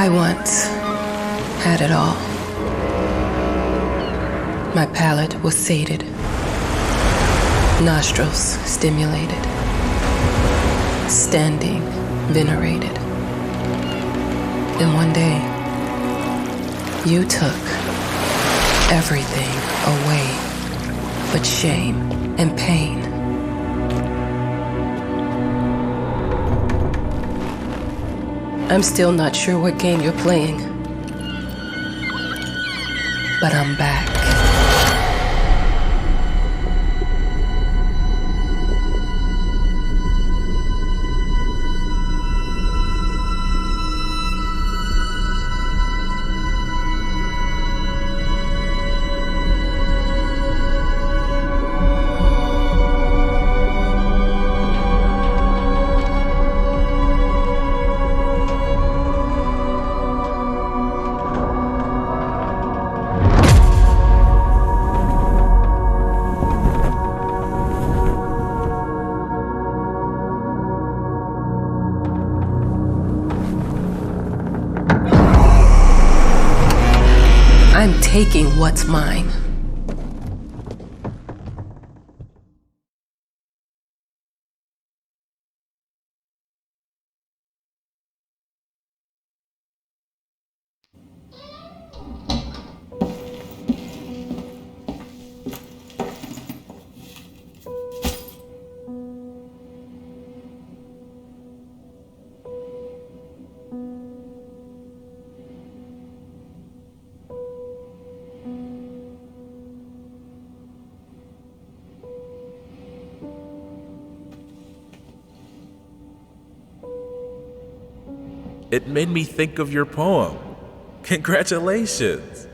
I once had it all. My palate was sated, nostrils stimulated, standing venerated. And one day, you took everything away but shame and pain. I'm still not sure what game you're playing, but I'm back. I'm taking what's mine. It made me think of your poem. Congratulations!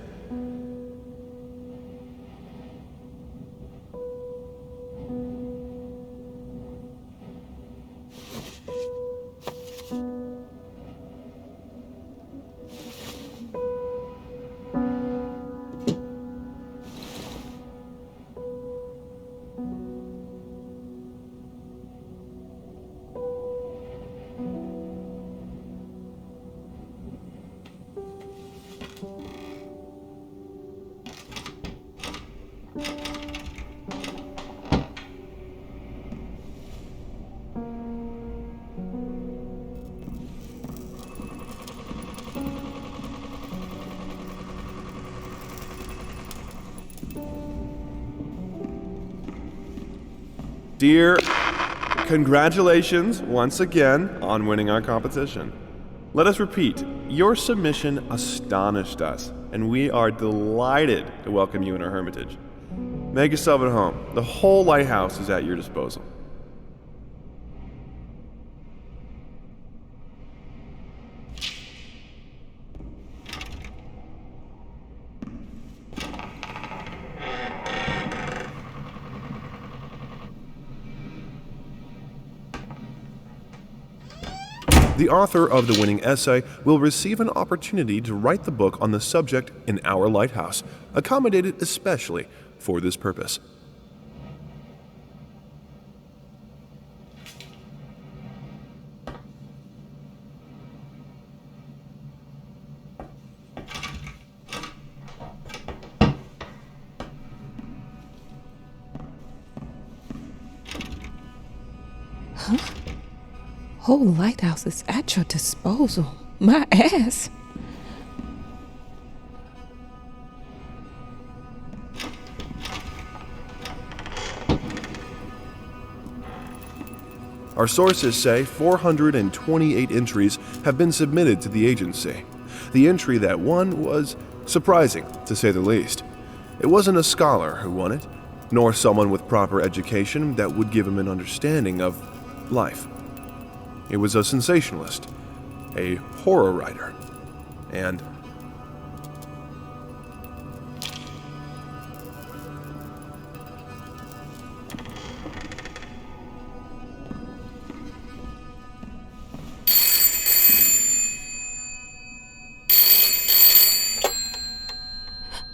Dear, congratulations once again on winning our competition. Let us repeat, your submission astonished us, and we are delighted to welcome you in our hermitage. Make yourself at home. The whole lighthouse is at your disposal. The author of the winning essay will receive an opportunity to write the book on the subject in our lighthouse, accommodated especially for this purpose. Whole lighthouse is at your disposal. My ass. Our sources say 428 entries have been submitted to the agency. The entry that won was surprising, to say the least. It wasn't a scholar who won it, nor someone with proper education that would give him an understanding of life. It was a sensationalist, a horror writer, and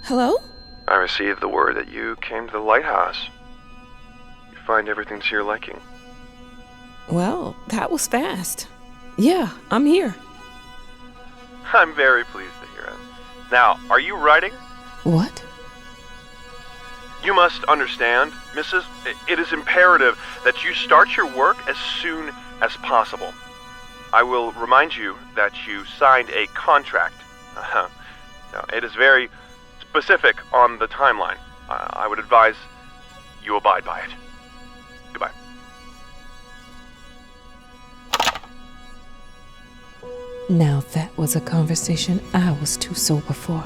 Hello? I received the word that you came to the lighthouse. You find everything to your liking. Well, that was fast. Yeah, I'm here. I'm very pleased to hear it. Now, are you writing? What? You must understand, Mrs., it is imperative that you start your work as soon as possible. I will remind you that you signed a contract. Now, it is very specific on the timeline. I would advise you abide by it. Goodbye. Now that was a conversation I was too sober for.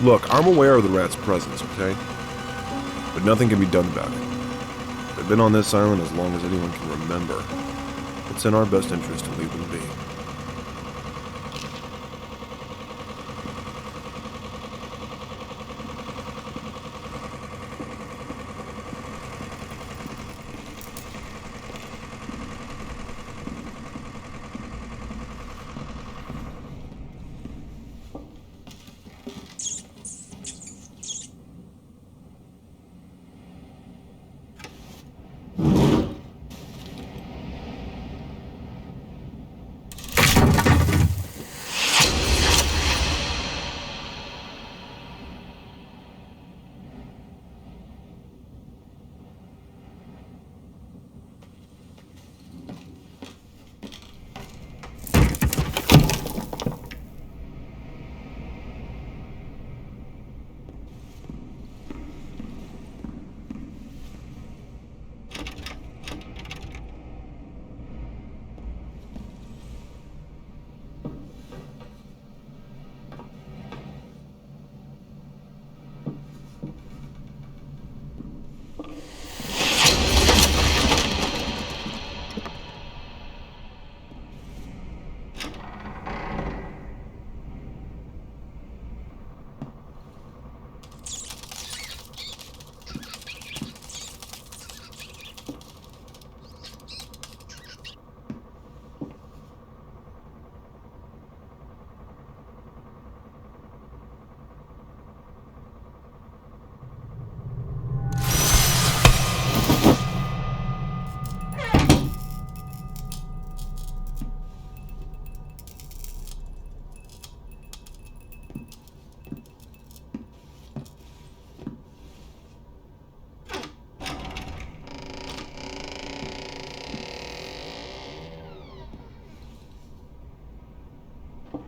Look, I'm aware of the rat's presence, okay? But nothing can be done about it. They've been on this island as long as anyone can remember. It's in our best interest to leave them be.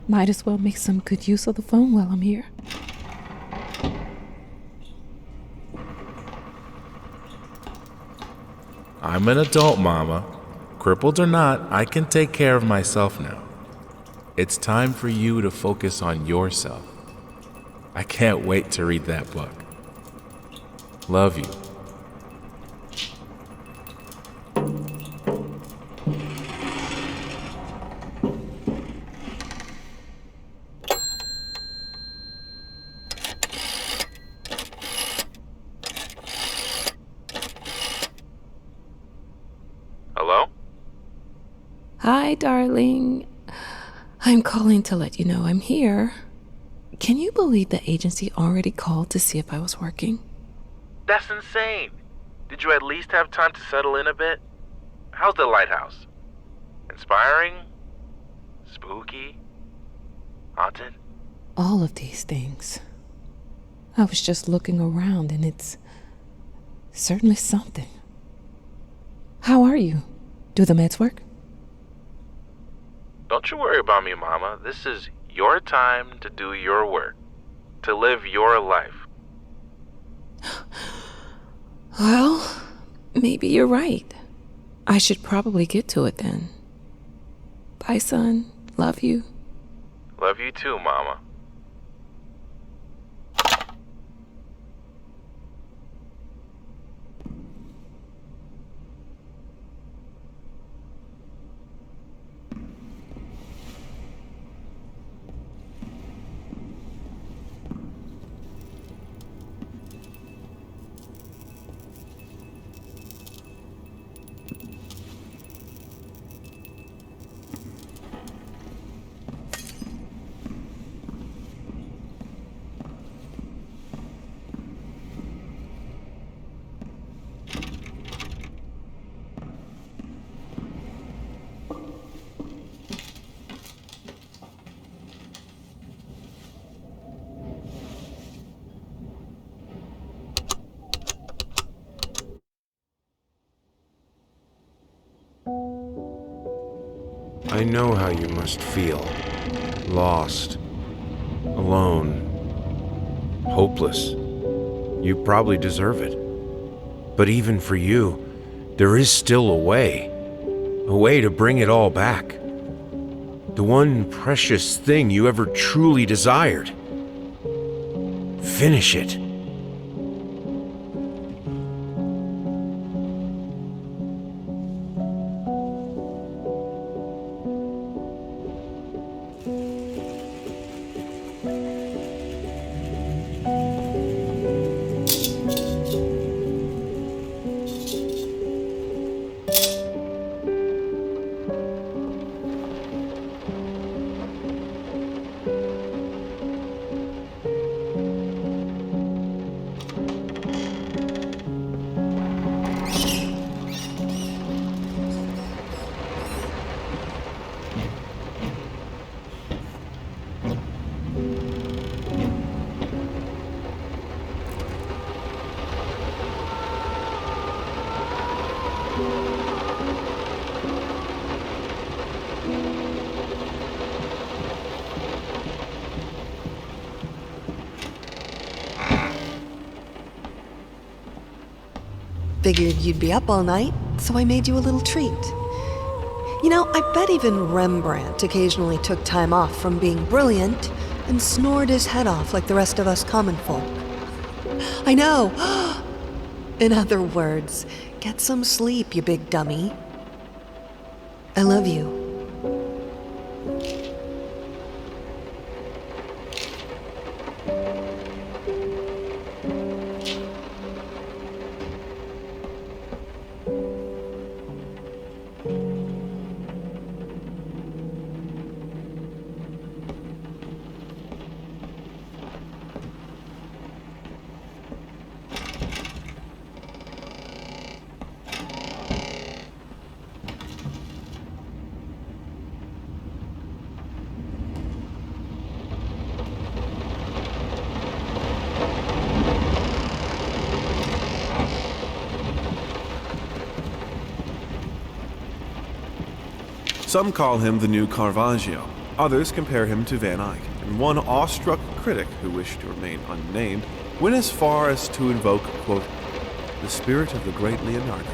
Might as well make some good use of the phone while I'm here. I'm an adult, Mama. Crippled or not, I can take care of myself now. It's time for you to focus on yourself. I can't wait to read that book. Love you. Hello? Hi, darling. I'm calling to let you know I'm here. Can you believe the agency already called to see if I was working? That's insane. Did you at least have time to settle in a bit? How's the lighthouse? Inspiring? Spooky? Haunted? All of these things. I was just looking around and it's certainly something. How are you? Do the meds work? Don't you worry about me, Mama. This is your time to do your work, to live your life. Well, maybe you're right. I should probably get to it then. Bye, son. Love you. Love you too, Mama. I know how you must feel. Lost. Alone. Hopeless. You probably deserve it. But even for you, there is still a way. A way to bring it all back. The one precious thing you ever truly desired. Finish it. Figured you'd be up all night, so I made you a little treat. You know, I bet even Rembrandt occasionally took time off from being brilliant and snored his head off like the rest of us common folk. I know! In other words, get some sleep, you big dummy. I love you. Some call him the new Caravaggio. Others compare him to Van Eyck. And one awestruck critic, who wished to remain unnamed, went as far as to invoke, quote, the spirit of the great Leonardo.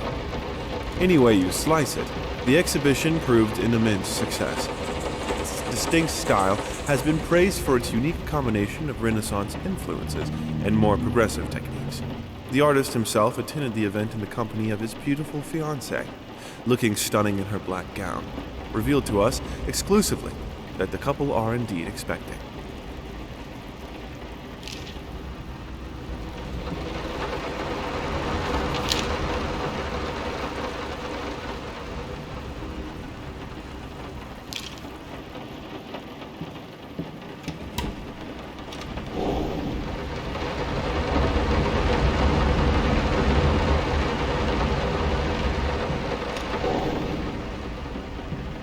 Any way you slice it, the exhibition proved an immense success. Its distinct style has been praised for its unique combination of Renaissance influences and more progressive techniques. The artist himself attended the event in the company of his beautiful fiancée, looking stunning in her black gown, revealed to us exclusively that the couple are indeed expecting.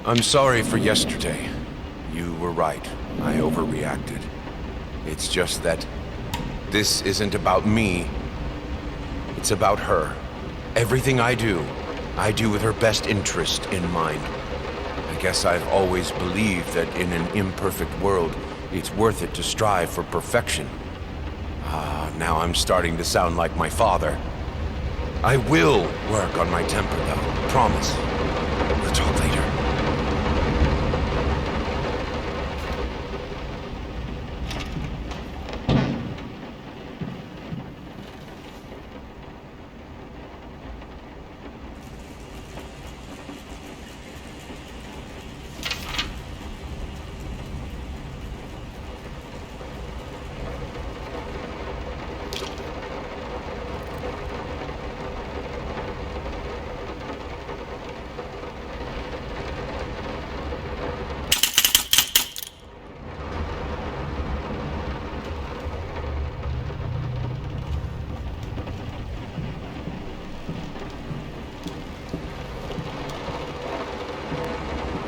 I'm sorry for yesterday. You were right. I overreacted. It's just that this isn't about me. It's about her. Everything I do with her best interest in mind. I guess I've always believed that in an imperfect world, it's worth it to strive for perfection. Now I'm starting to sound like my father. I will work on my temper, though. Promise. We'll talk later.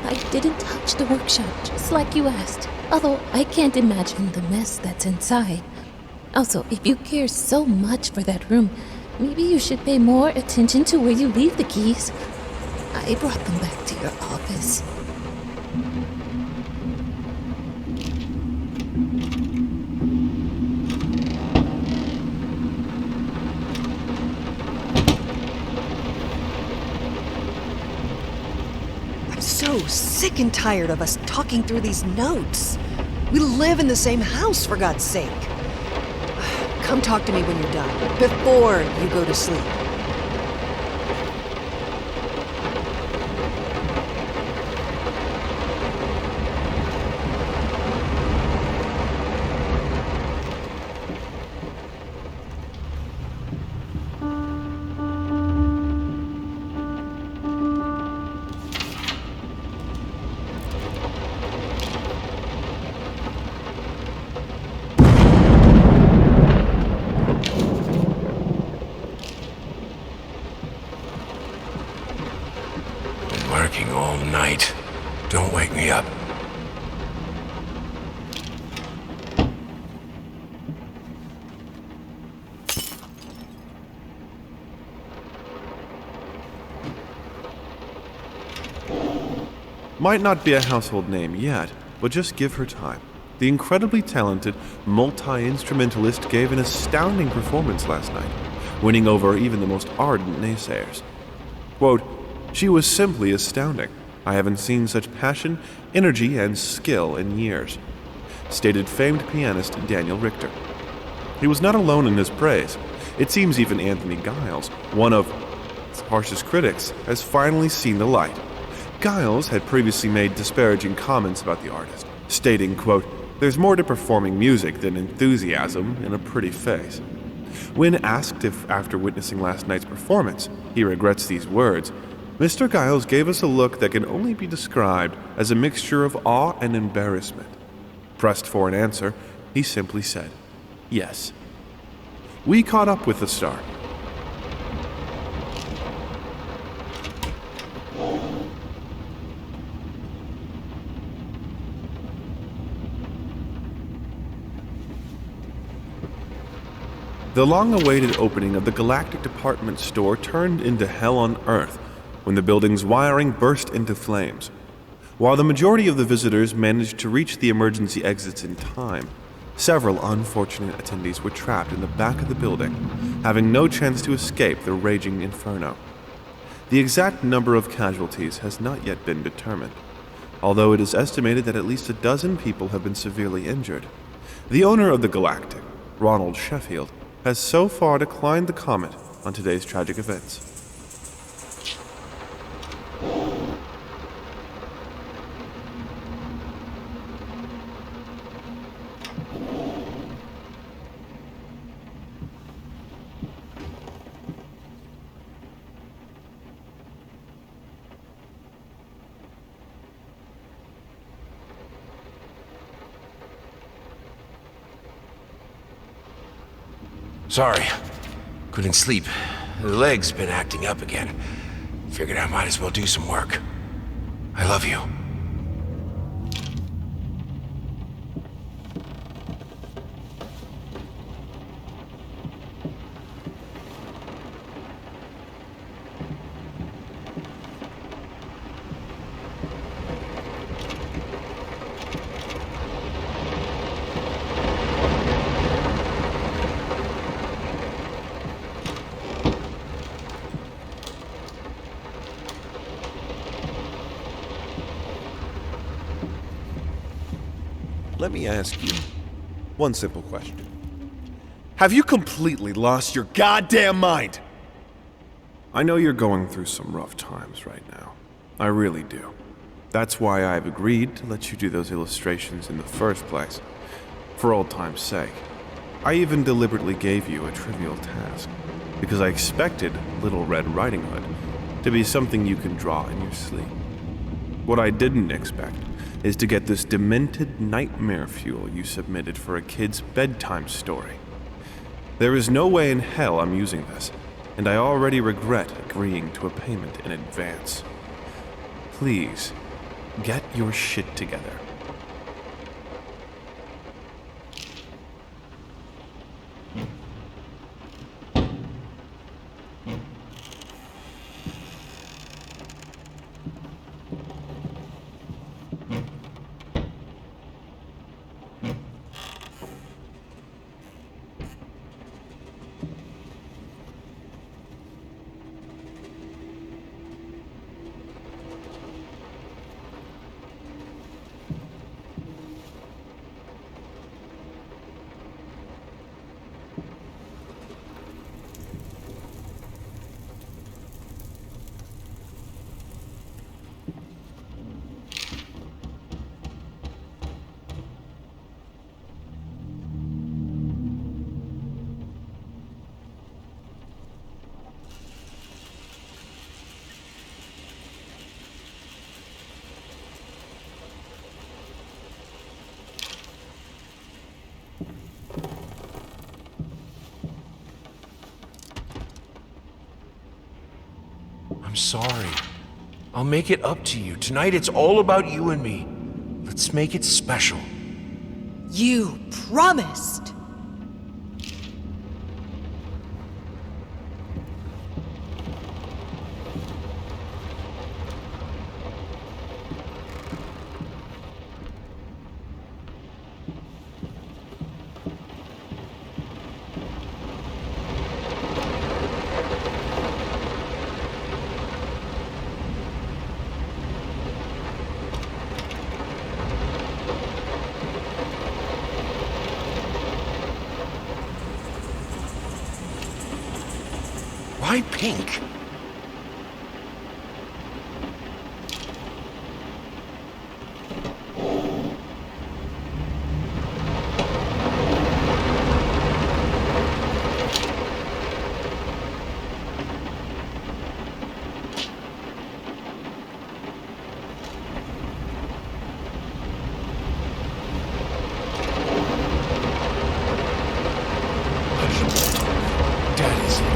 I didn't touch the workshop, just like you asked. Although I can't imagine the mess that's inside. Also, if you care so much for that room, maybe you should pay more attention to where you leave the keys. I brought them back to your office. so sick and tired of us talking through these notes. We live in the same house, for God's sake. Come talk to me when you're done, before you go to sleep. Working all night. Don't wake me up. Might not be a household name yet, but just give her time. The incredibly talented multi-instrumentalist gave an astounding performance last night, winning over even the most ardent naysayers. Quote, "She was simply astounding. I haven't seen such passion, energy, and skill in years," stated famed pianist Daniel Richter. He was not alone in his praise. It seems even Anthony Giles, one of its harshest critics, has finally seen the light. Giles had previously made disparaging comments about the artist, stating, quote, "There's more to performing music than enthusiasm in a pretty face." When asked if, after witnessing last night's performance, he regrets these words, Mr. Giles gave us a look that can only be described as a mixture of awe and embarrassment. Pressed for an answer, he simply said, "Yes." We caught up with the star. The long-awaited opening of the Galactic Department store turned into hell on Earth when the building's wiring burst into flames. While the majority of the visitors managed to reach the emergency exits in time, several unfortunate attendees were trapped in the back of the building, having no chance to escape the raging inferno. The exact number of casualties has not yet been determined, although it is estimated that at least a dozen people have been severely injured. The owner of the Galactic, Ronald Sheffield, has so far declined the comment on today's tragic events. Sorry. Couldn't sleep. The leg's been acting up again. Figured I might as well do some work. I love you. Let me ask you one simple question. Have you completely lost your goddamn mind? I know you're going through some rough times right now. I really do. That's why I've agreed to let you do those illustrations in the first place, for old time's sake. I even deliberately gave you a trivial task, because I expected Little Red Riding Hood to be something you can draw in your sleep. What I didn't expect is to get this demented nightmare fuel you submitted for a kid's bedtime story. There is no way in hell I'm using this, and I already regret agreeing to a payment in advance. Please, get your shit together. I'm sorry. I'll make it up to you. Tonight it's all about you and me. Let's make it special. You promised! Why pink? Daddy's here.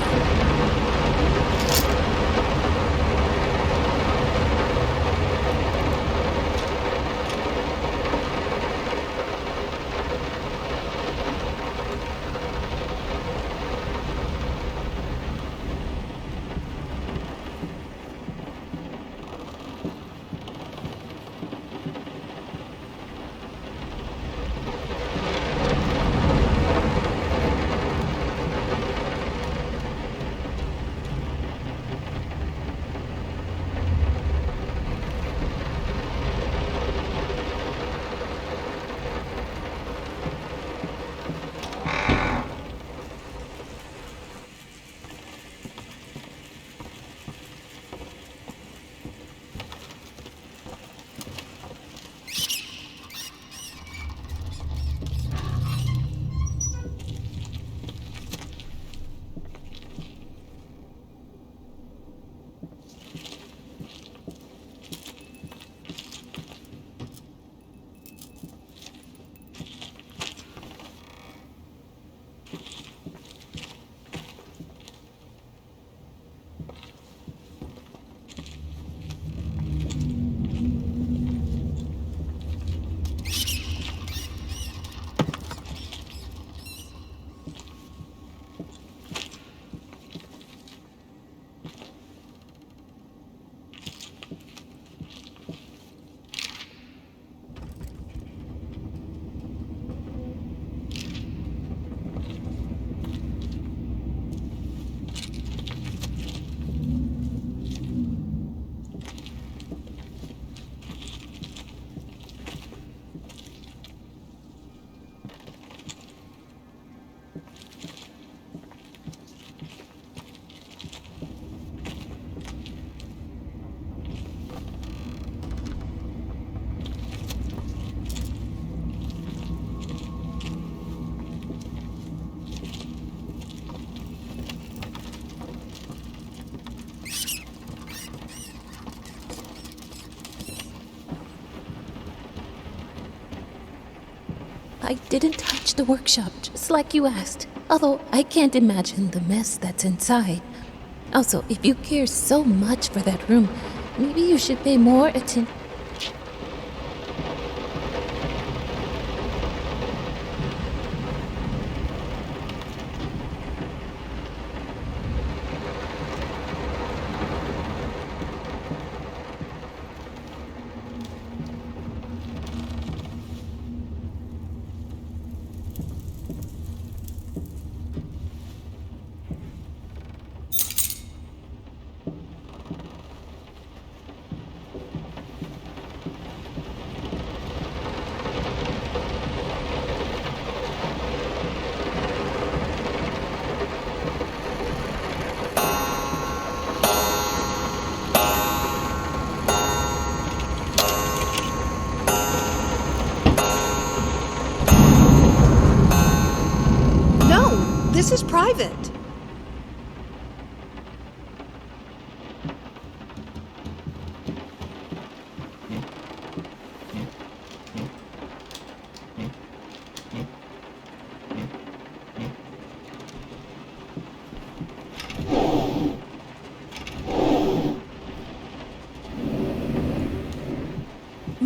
I didn't touch the workshop, just like you asked. Although I can't imagine the mess that's inside. Also, if you care so much for that room, maybe you should pay more attention.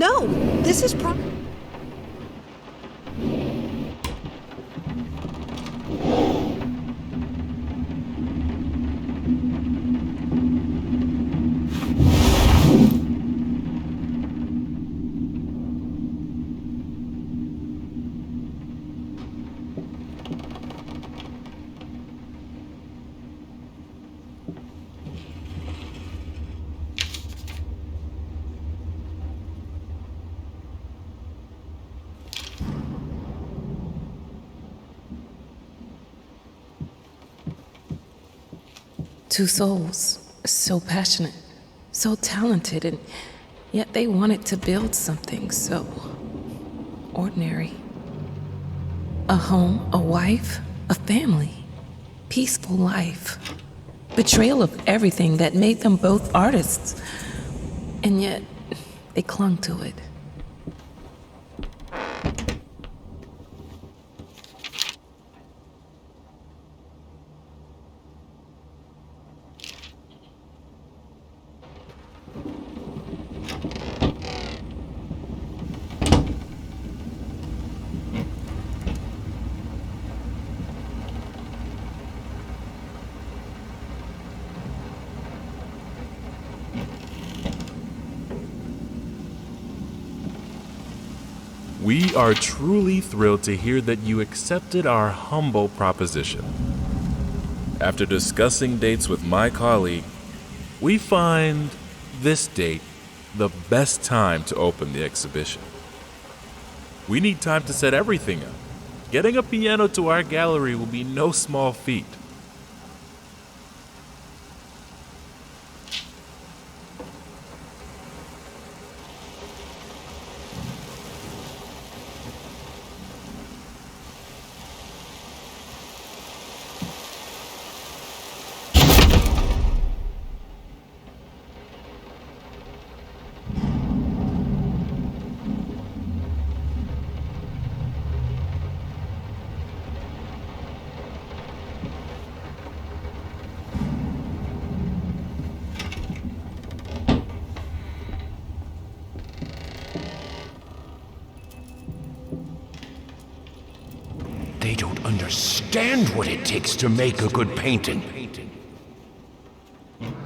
No, this is Two souls, so passionate, so talented, and yet they wanted to build something so ordinary. A home, a wife, a family, peaceful life. Betrayal of everything that made them both artists, and yet they clung to it. We are truly thrilled to hear that you accepted our humble proposition. After discussing dates with my colleague, we find this date the best time to open the exhibition. We need time to set everything up. Getting a piano to our gallery will be no small feat. They don't understand what it takes to make a good painting.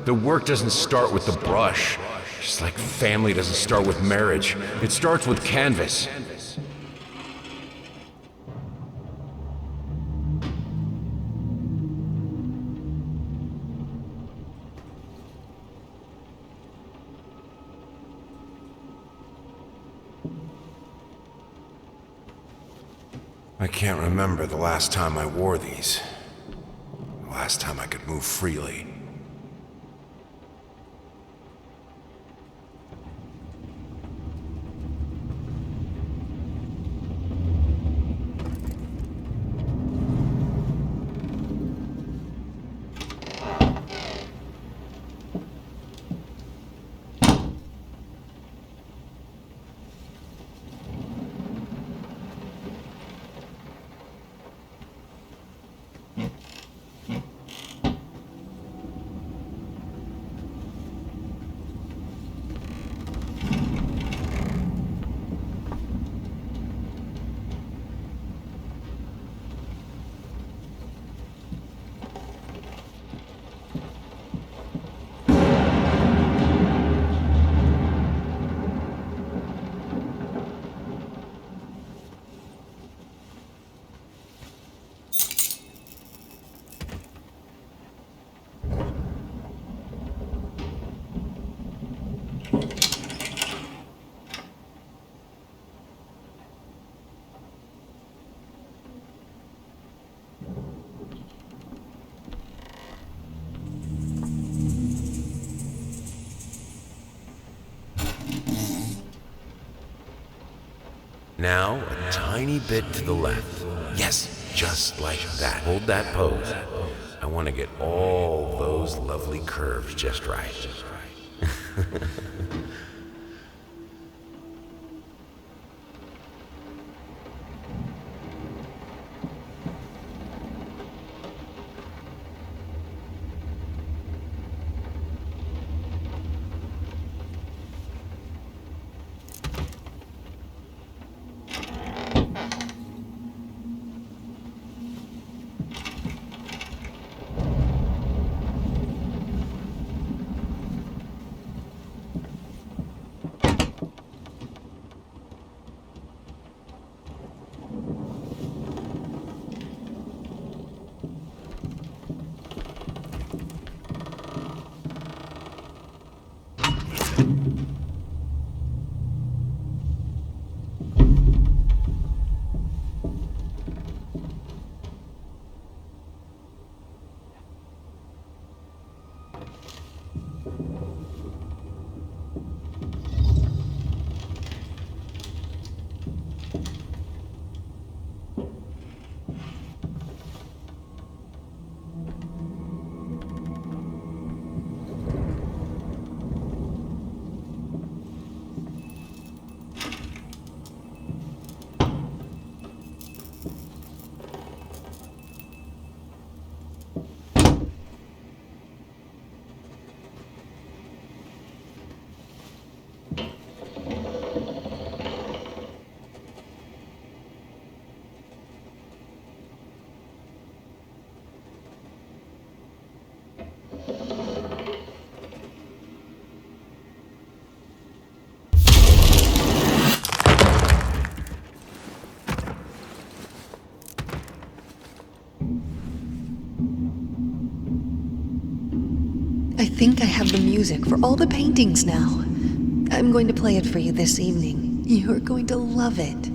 The work doesn't start with the brush, just like family doesn't start with marriage. It starts with canvas. I can't remember the last time I wore these. The last time I could move freely. Now, a tiny bit to the left. Yes, just like that. Hold that pose. I want to get all those lovely curves just right. I think I have the music for all the paintings now. I'm going to play it for you this evening. You're going to love it.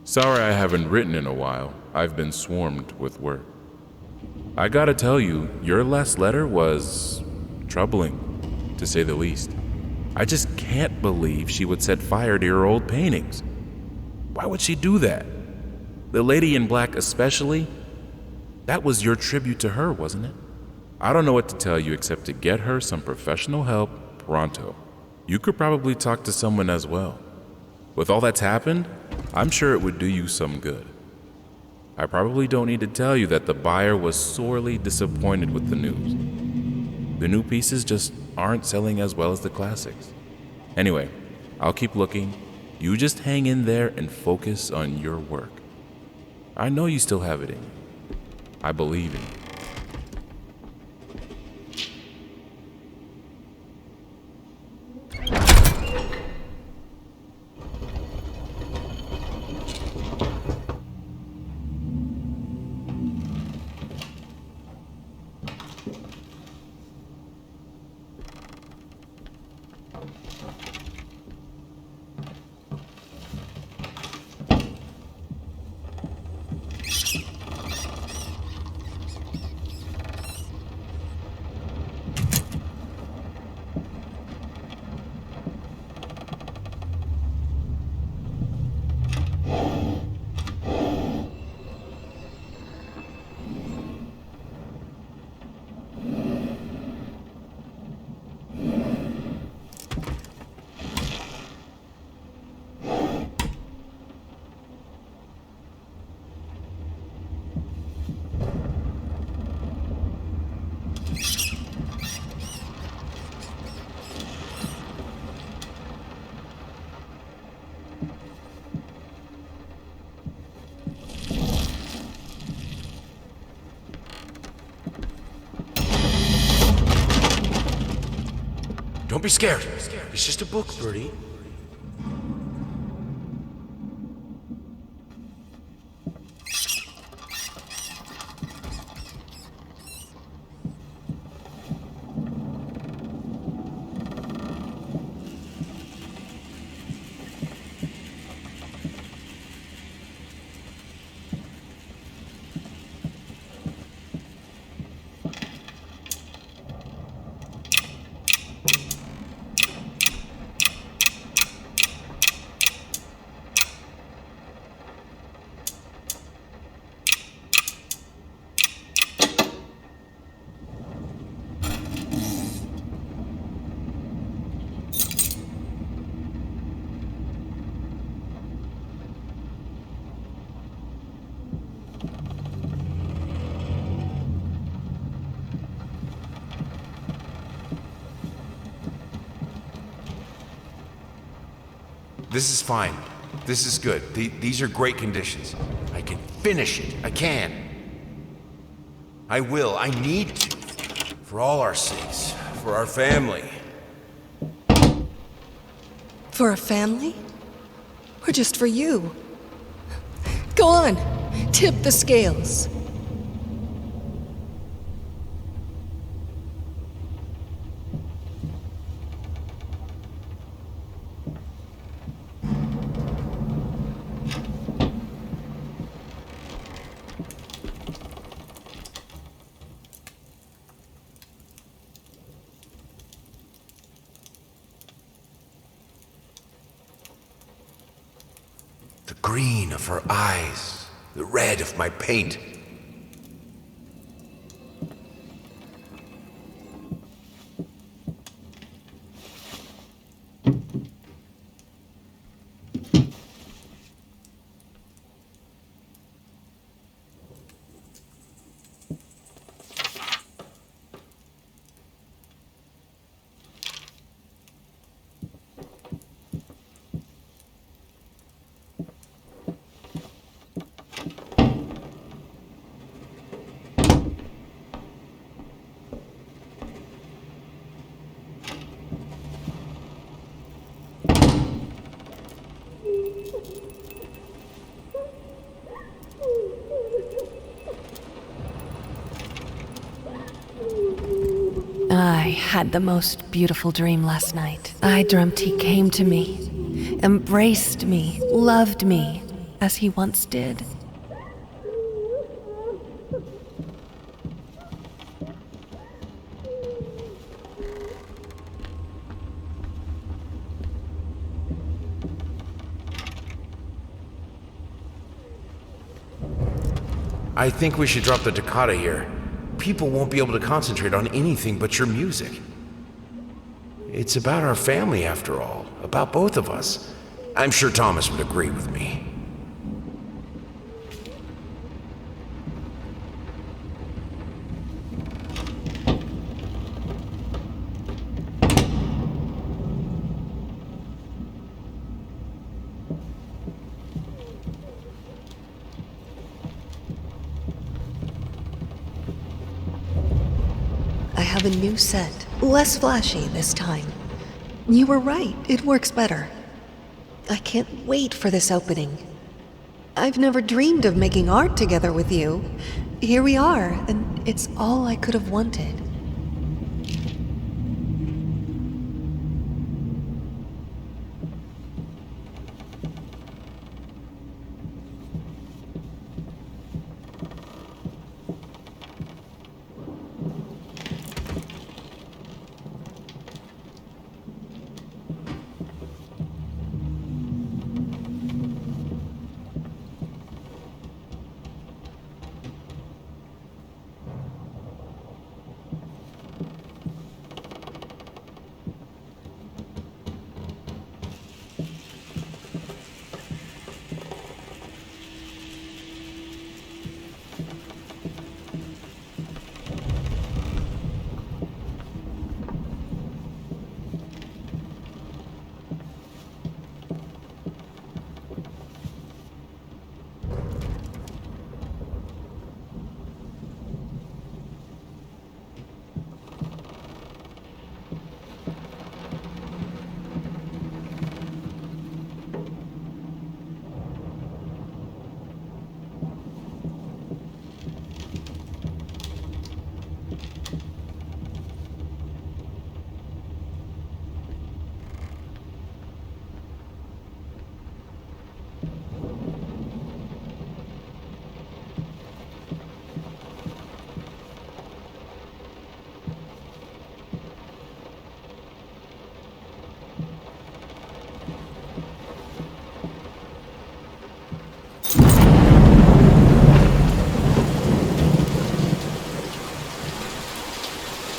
Sorry I haven't written in a while. I've been swarmed with work. I gotta tell you, your last letter was troubling, to say the least. I just can't believe she would set fire to your old paintings. Why would she do that? The lady in black especially? That was your tribute to her, wasn't it? I don't know what to tell you except to get her some professional help pronto. You could probably talk to someone as well. With all that's happened, I'm sure it would do you some good. I probably don't need to tell you that the buyer was sorely disappointed with the news. The new pieces just aren't selling as well as the classics. Anyway, I'll keep looking. You just hang in there and focus on your work. I know you still have it in you. I believe in you. Don't be scared. It's just a book, Birdie. This is fine. This is good. These are great conditions. I can finish it. I can. I will. I need to. For all our sakes. For our family. For a family? Or just for you? Go on. Tip the scales. green of her eyes, the red of my paint. I had the most beautiful dream last night. I dreamt he came to me, embraced me, loved me, as he once did. I think we should drop the toccata here. People won't be able to concentrate on anything but your music. It's about our family, after all. About both of us. I'm sure Thomas would agree with me. I have a new set, less flashy this time. You were right, it works better. I can't wait for this opening. I've never dreamed of making art together with you. Here we are, and it's all I could have wanted.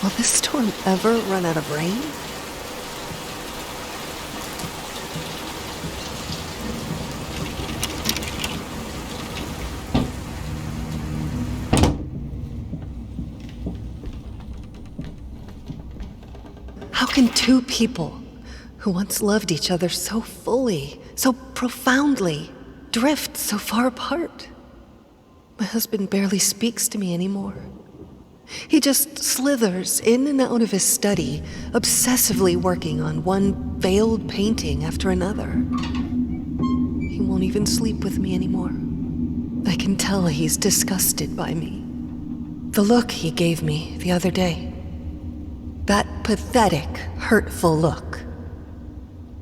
Will this storm ever run out of rain? How can two people who once loved each other so fully, so profoundly, drift so far apart? My husband barely speaks to me anymore. He just slithers in and out of his study, obsessively working on one veiled painting after another. He won't even sleep with me anymore. I can tell he's disgusted by me. The look he gave me the other day. That pathetic, hurtful look.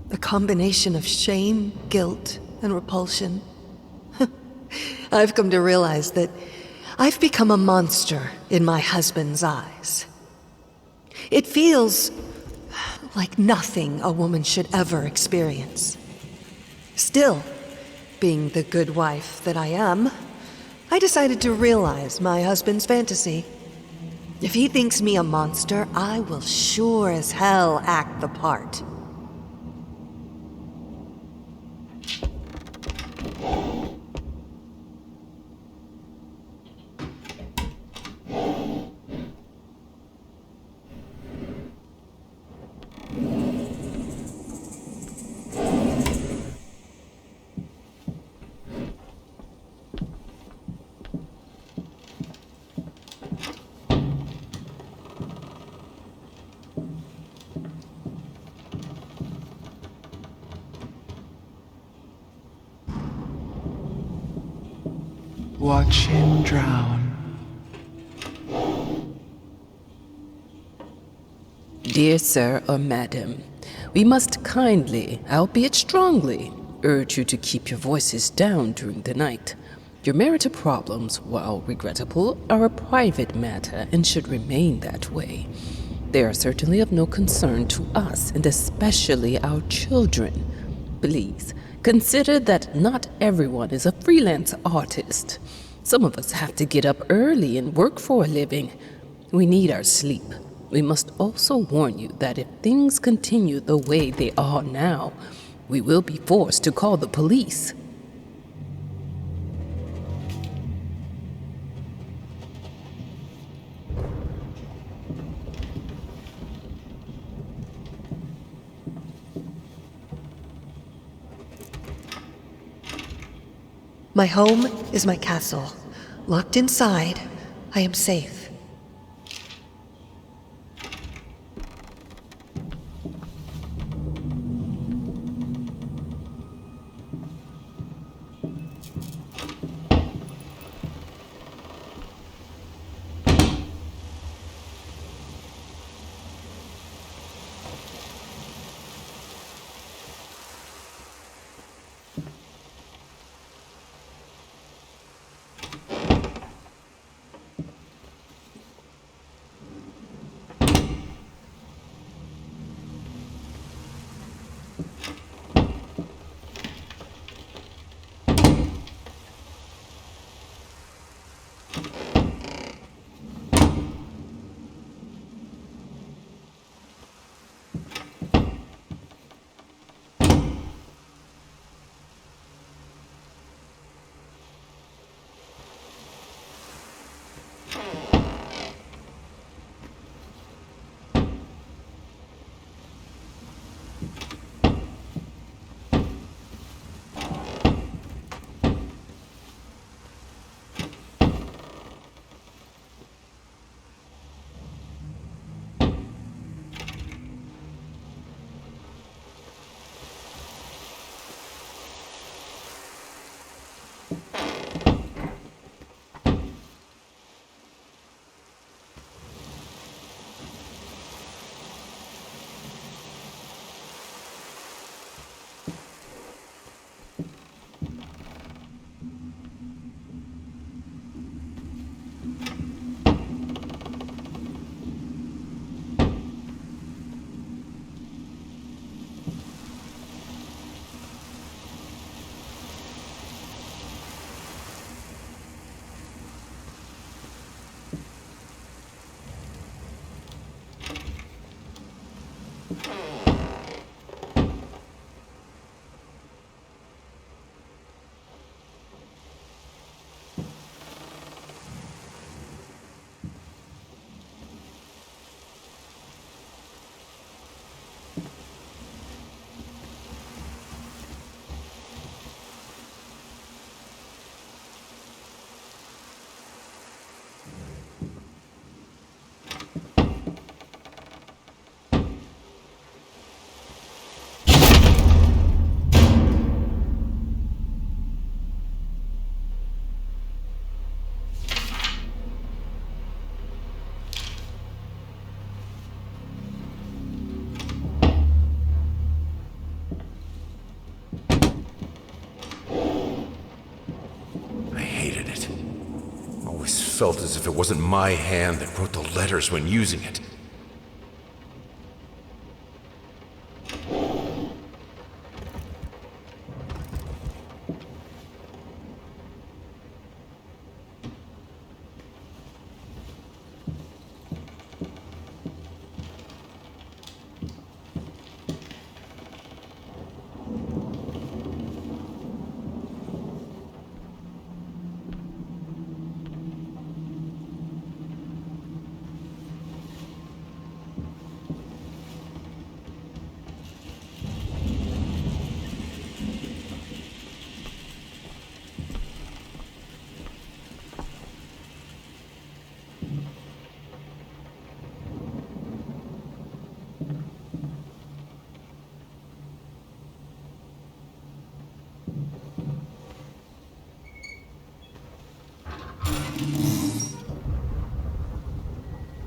A combination of shame, guilt, and repulsion. I've come to realize that I've become a monster in my husband's eyes. It feels like nothing a woman should ever experience. Still, being the good wife that I am, I decided to realize my husband's fantasy. If he thinks me a monster, I will sure as hell act the part. Watch him drown. Dear sir or madam, we must kindly, albeit strongly, urge you to keep your voices down during the night. Your marital problems, while regrettable, are a private matter and should remain that way. They are certainly of no concern to us, and especially our children. Please, consider that not everyone is a freelance artist. Some of us have to get up early and work for a living. We need our sleep. We must also warn you that if things continue the way they are now, we will be forced to call the police. My home is my castle. Locked inside, I am safe. Felt as if it wasn't my hand that wrote the letters when using it.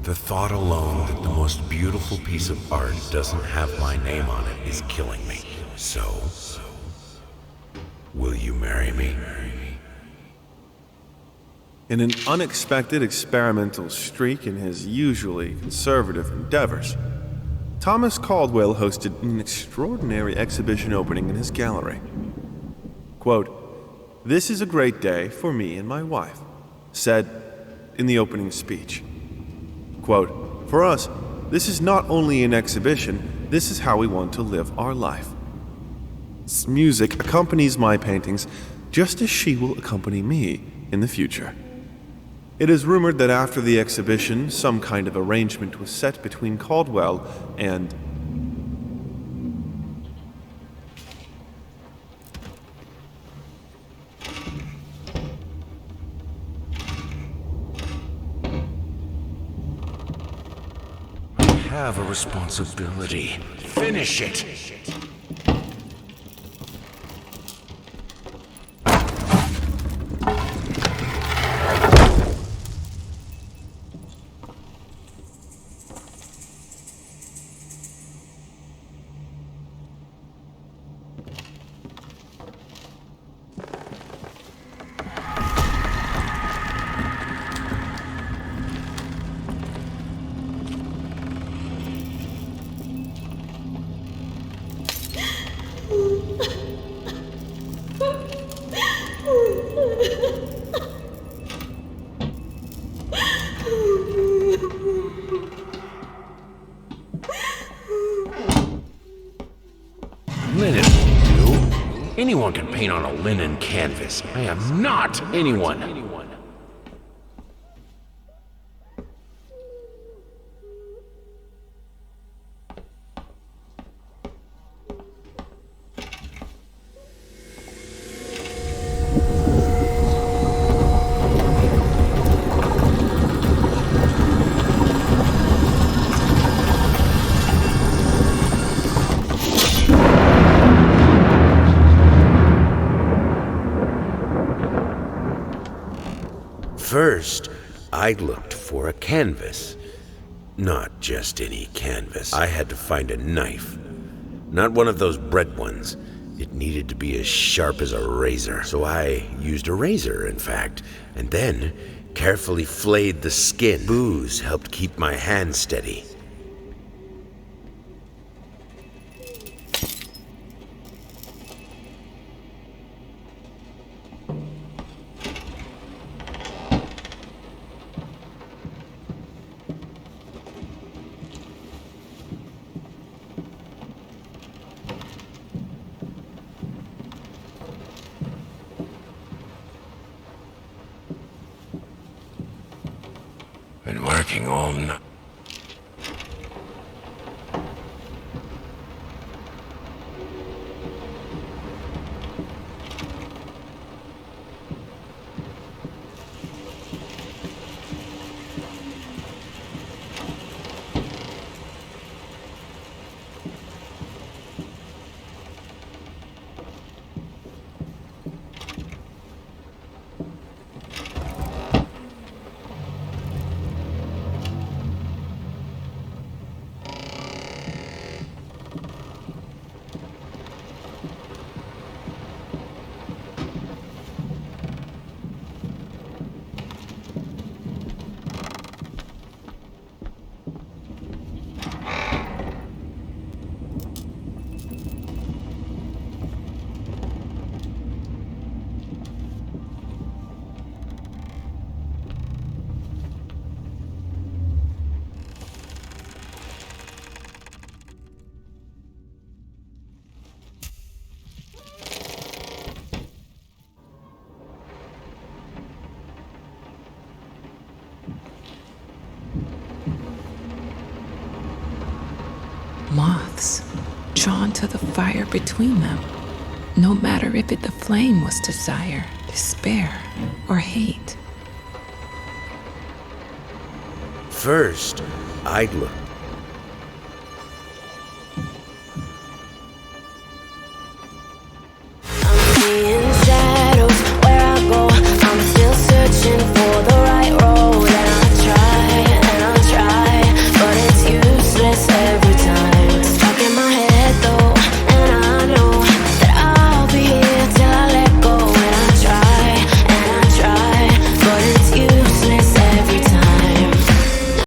The thought alone that the most beautiful piece of art doesn't have my name on it is killing me. So, will you marry me? In an unexpected experimental streak in his usually conservative endeavors, Thomas Caldwell hosted an extraordinary exhibition opening in his gallery. Quote, "This is a great day for me and my wife," said in the opening speech. Quote, "For us, this is not only an exhibition, this is how we want to live our life. Music accompanies my paintings just as she will accompany me in the future." It is rumored that after the exhibition, some kind of arrangement was set between Caldwell and I have a responsibility. Finish it! Linen will do. Anyone can paint on a linen canvas. I am not anyone. First, I looked for a canvas. Not just any canvas. I had to find a knife. Not one of those bread ones. It needed to be as sharp as a razor. So I used a razor, in fact, and then carefully flayed the skin. Booze helped keep my hand steady. Been working all night. Moths, drawn to the fire between them, no matter if the flame was desire, despair, or hate. first, I looked